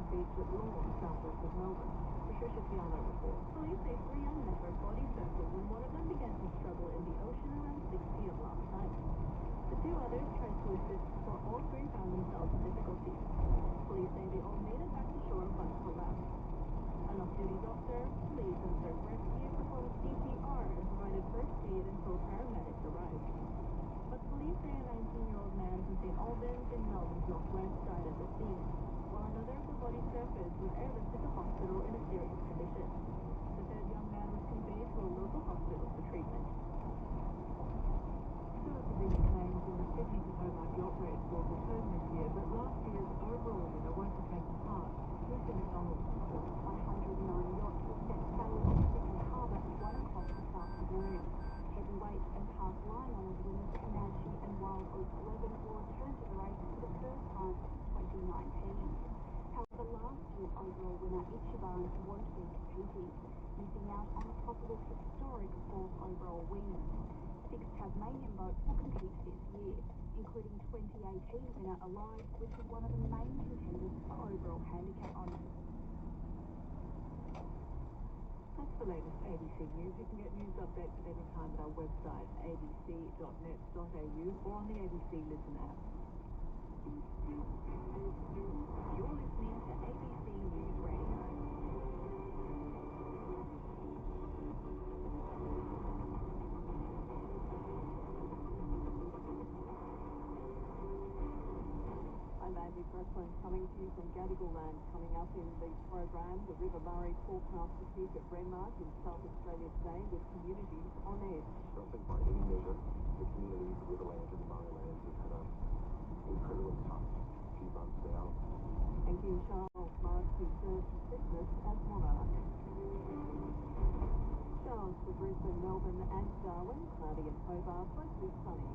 beach at Lawn, southwest of Melbourne. Patricia Fiano reports. Police say 3 young men were body circled when one of them began to struggle in the ocean around 6 p.m. last night. The 2 others tried to assist, but all 3 found themselves in difficulty. Police say they all made it back to shore but collapsed. An off-duty doctor, police and search rescue performed CPR and provided first aid until paramedics arrived. But police say a 19-year-old man from St. Albans in Melbourne's northwest died at the scene, while another who body surfaced was airlifted to hospital in a serious condition. The 3rd young man was conveyed to a local hospital for treatment. Two of the biggest names in the Sydney to Hobart yacht race will return this year, but last year's overall winner won't have taken part. Lucy McDonald reports. 109 yachts will set sail in Sydney Harbour at 1 o'clock this afternoon. Heavyweight and cast line honours winners Comanche and Wild Oak 11 will return to the race for the first time since 2019. However, last year's overall winner Ichiban won't be competing, missing out on a possible historic 4th overall win. 6 Tasmanian boats will compete this year, including 2018 winner Alive, which is one of the main contenders for overall handicap honours. That's the latest ABC News. You can get news updates at any time at our website, abc.net.au, or on the ABC Listen app. You're listening to ABC News Radio. I'm Andy Breslin coming to you from Gadigal Land. Coming up in the program, the River Murray forecast to peak at Renmark in South Australia today with communities on edge. I think by any measure, the communities of Riverland and Murray Lands have had an incredibly tough few months now. And King Charles marks his first Christmas as monarch. Charles for Brisbane, Melbourne and Darwin, cloudy and Hobart, mostly sunny.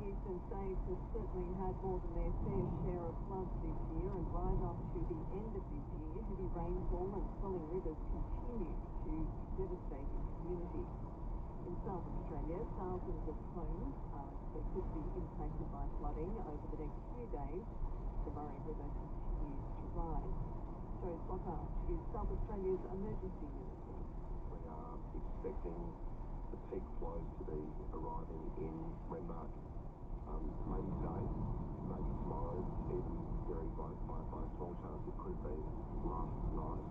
Eastern states have certainly had more than their fair share of floods this year, and right up to the end of this year, heavy rainfall and swelling rivers continue to devastate the community. In South Australia, thousands of homes are expected to be impacted by flooding over the next few days. The Murray River continues to rise. Joe Spotard is South Australia's emergency minister. We are expecting the peak flows to be arriving in Renmark maybe today, maybe tomorrow, even very by a small chance it could have been last night.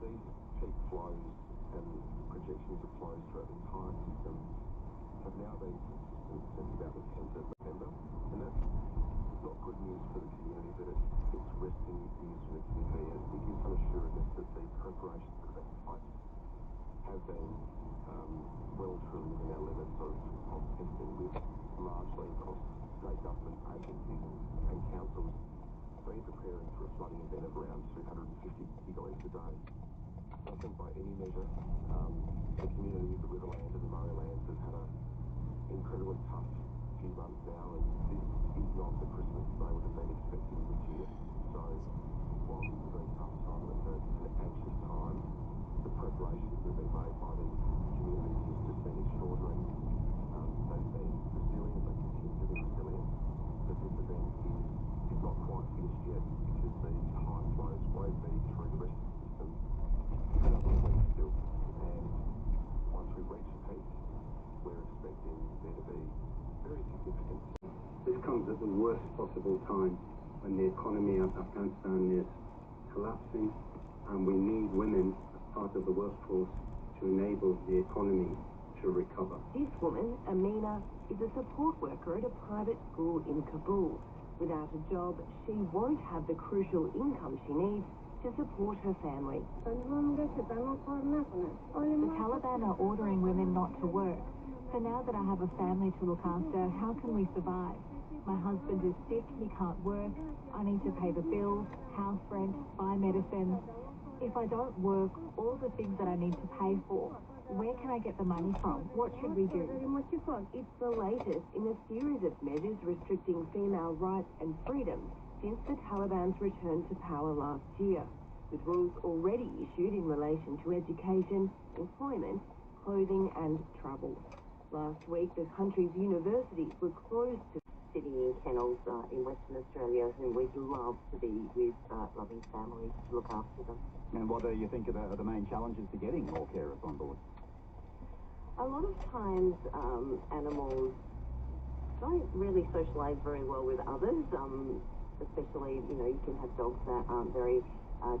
These peak flows and projections of flows throughout the entire system have now been consistent since about the 10th of November, and that's not good news for the community, but it's resting news for the community, and it gives some assuredness that the preparations that have been in place have been well and truly within our limits of testing, with largely across state government agencies and councils been preparing for a flooding event of around 250 gigalitres a day. I think by any measure, the community of the Riverland and the Murray Lands have had an incredibly tough few months now, and this is not the Christmas they would have been expecting this year. So, while it's a very tough time, it's an anxious time, the preparations that have been made by the communities has just been extraordinary. They've been resilient, they continue to be resilient, but this event is not quite finished yet, because these high flows won't be through the rest of the system for another week still. And once we reach the peak, we're expecting there to be very significant. This comes at the worst possible time when the economy of Afghanistan is collapsing, and we need women as part of the workforce to enable the economy to recover. This woman, Amina, is a support worker at a private school in Kabul. Without a job, she won't have the crucial income she needs to support her family. The Taliban are ordering women not to work. So now that I have a family to look after, how can we survive? My husband is sick, he can't work. I need to pay the bills, house rent, buy medicine. If I don't work, all the things that I need to pay for, where can I get the money from? What should we do? It's the latest in a series of measures restricting female rights and freedoms since the Taliban's return to power last year, with rules already issued in relation to education, employment, clothing and travel. Last week, the country's universities were closed to sitting in kennels in Western Australia whom we'd love to be with loving families to look after them. And what do you think are the main challenges to getting more carers on board? A lot of times animals don't really socialise very well with others, especially, you can have dogs that aren't very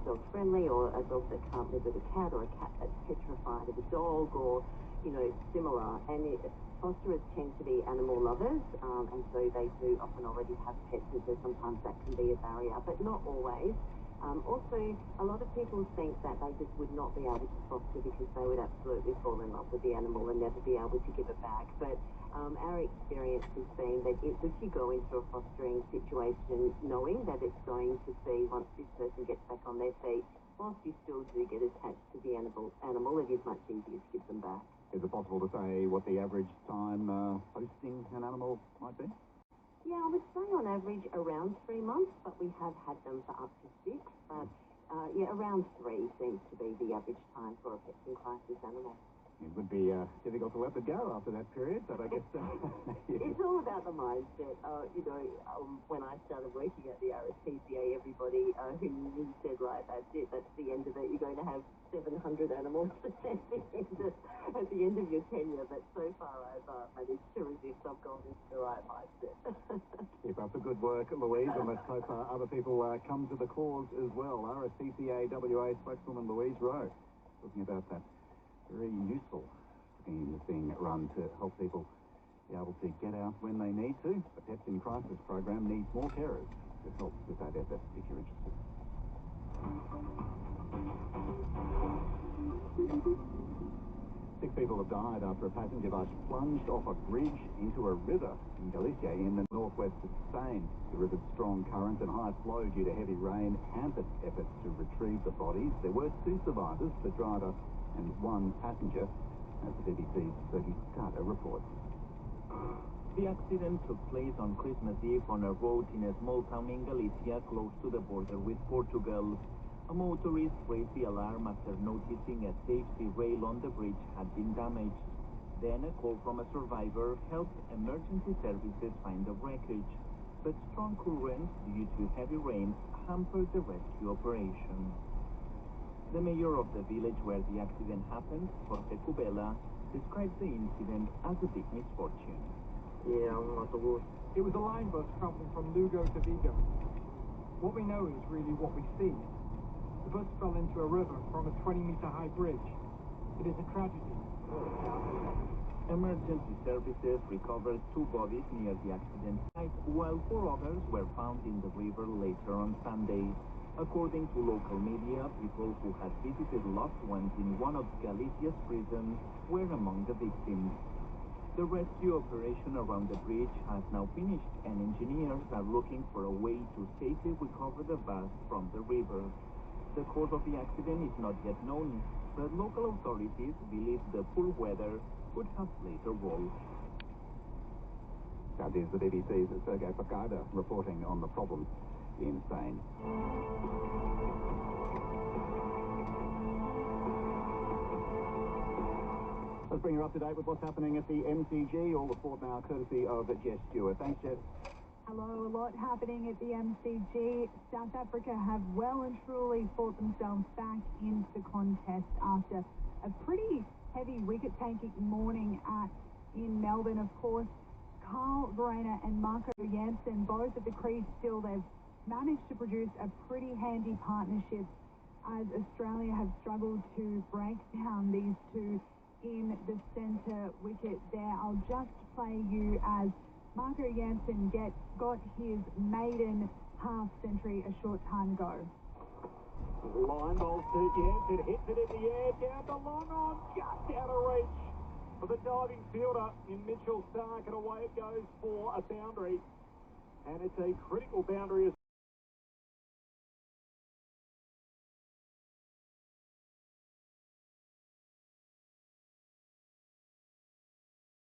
dog-friendly, or a dog that can't live with a cat, or a cat that's petrified of a dog, or, similar. And fosterers tend to be animal lovers, and so they do often already have pets, and so sometimes that can be a barrier, but not always. Also, a lot of people think that they just would not be able to foster because they would absolutely fall in love with the animal and never be able to give it back. But our experience has been that if you go into a fostering situation knowing that it's going to be, once this person gets back on their feet, whilst you still do get attached to the animal, it is much easier to give them back. Is it possible to say what the average time hosting an animal might be? Yeah, I would say on average around 3 months, but we have had them for up to 6. But around 3 seems to be the average time for a pets in crisis animal. It would be difficult to let it go after that period, but I guess... It's all about the mindset. When I started working at the RSPCA, everybody who knew said, right, that's it, that's the end of it. You're going to have 700 animals at the end of your tenure. But so far I've managed to resist. I've gone into the right mindset. Keep up the good work, Louise, and let's hope other people come to the cause as well. RSPCA WA spokeswoman Louise Rowe talking about that very useful scheme that's being run to help people be able to get out when they need to. The Pets in Crisis program needs more carers to help with that effort, if you're interested. 6 people have died after a passenger bus plunged off a bridge into a river in Galicia in the northwest of Spain. The river's strong current and high flow due to heavy rain hampered efforts to retrieve the bodies. There were 2 survivors, the driver and 1 passenger, as the BBC's Sergi Scada reports. The accident took place on Christmas Eve on a road in a small town in Galicia close to the border with Portugal. A motorist raised the alarm after noticing a safety rail on the bridge had been damaged. Then a call from a survivor helped emergency services find the wreckage. But strong currents due to heavy rains hampered the rescue operation. The mayor of the village where the accident happened, Jorge Cubela, describes the incident as a big misfortune. It was a line bus travelling from Lugo to Vigo. What we know is really what we see. The bus fell into a river from a 20-metre high bridge. It is a tragedy. Emergency services recovered 2 bodies near the accident site, while 4 others were found in the river later on Sunday. According to local media, people who had visited loved ones in one of Galicia's prisons were among the victims. The rescue operation around the bridge has now finished, and engineers are looking for a way to safely recover the bus from the river. The cause of the accident is not yet known, but local authorities believe the poor weather could have played a role. That is the BBC's Sergi Scada reporting on the problem in Spain. Let's bring you up to date with what's happening at the MCG. All report now courtesy of Jess Stewart. Thanks, Jess. Hello, a lot happening at the MCG. South Africa have well and truly fought themselves back into the contest after a pretty heavy wicket-taking morning in Melbourne. Of course, Carl Verreynne and Marco Jansen, both at the crease still. They've managed to produce a pretty handy partnership as Australia have struggled to break down these 2 in the centre wicket there. I'll just play you as Marco Jansen got his maiden half-century a short time ago. Line ball to Jansen, hits it in the air, down the long on, just out of reach for the diving fielder in Mitchell Stark, and away it goes for a boundary. And it's a critical boundary as